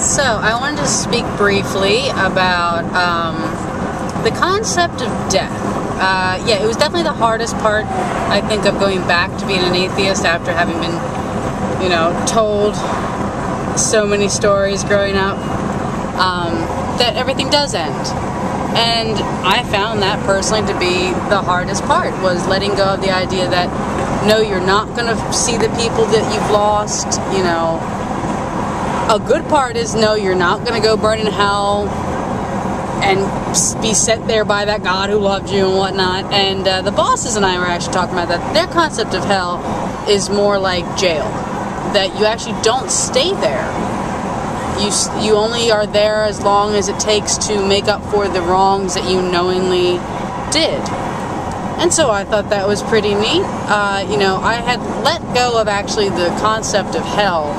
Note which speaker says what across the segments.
Speaker 1: So, I wanted to speak briefly about the concept of death. Yeah, it was definitely the hardest part, I think, of going back to being an atheist after having been, told so many stories growing up, that everything does end. And I found that personally to be the hardest part, was letting go of the idea that, no, you're not going to see the people that you've lost, A good part is, no, you're not going to go burn in hell and be set there by that God who loved you and whatnot. And the bosses and I were actually talking about that. Their concept of hell is more like jail, that you actually don't stay there. You only are there as long as it takes to make up for the wrongs that you knowingly did. And so I thought that was pretty neat. I had let go of actually the concept of hell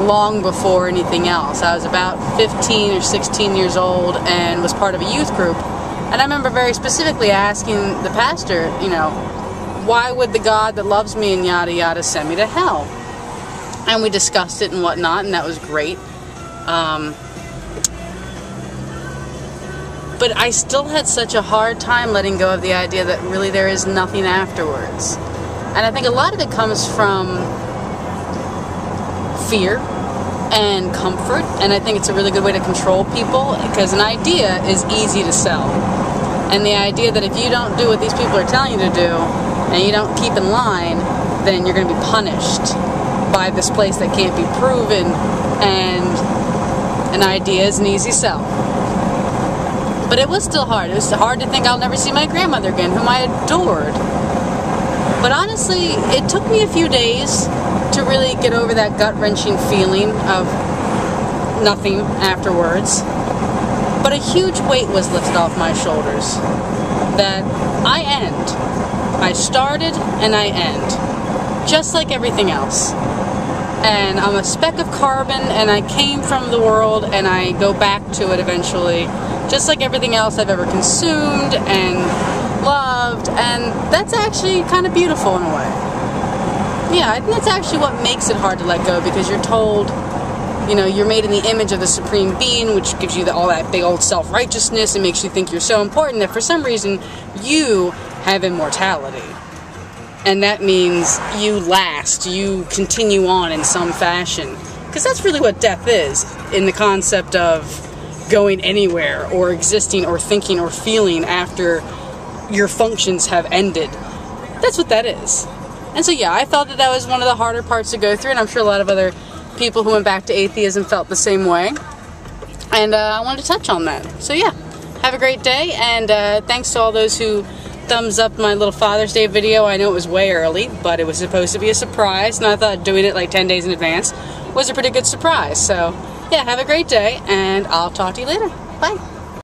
Speaker 1: long before anything else. I was about 15 or 16 years old and was part of a youth group. And I remember very specifically asking the pastor, why would the God that loves me and yada yada send me to hell? And we discussed it and whatnot, and that was great. But I still had such a hard time letting go of the idea that really there is nothing afterwards. And I think a lot of it comes from fear and comfort, and I think it's a really good way to control people, because an idea is easy to sell. And the idea that if you don't do what these people are telling you to do, and you don't keep in line, then you're going to be punished by this place that can't be proven, and an idea is an easy sell. But it was still hard. It was hard to think I'll never see my grandmother again, whom I adored. But honestly, it took me a few days to really get over that gut-wrenching feeling of nothing afterwards. But a huge weight was lifted off my shoulders. That I end. I started and I end. Just like everything else. And I'm a speck of carbon, and I came from the world, and I go back to it eventually. Just like everything else I've ever consumed and loved, and that's actually kind of beautiful in a way. Yeah, I think that's actually what makes it hard to let go, because you're told, you're made in the image of the Supreme Being, which gives you all that big old self-righteousness and makes you think you're so important that for some reason you have immortality. And that means you last, you continue on in some fashion. Because that's really what death is, in the concept of going anywhere, or existing, or thinking, or feeling after your functions have ended. That's what that is. And so yeah, I thought that was one of the harder parts to go through, and I'm sure a lot of other people who went back to atheism felt the same way. And I wanted to touch on that. So yeah, have a great day, and thanks to all those who thumbs up my little Father's Day video. I know it was way early, but it was supposed to be a surprise, and I thought doing it like 10 days in advance was a pretty good surprise. So yeah, have a great day, and I'll talk to you later. Bye.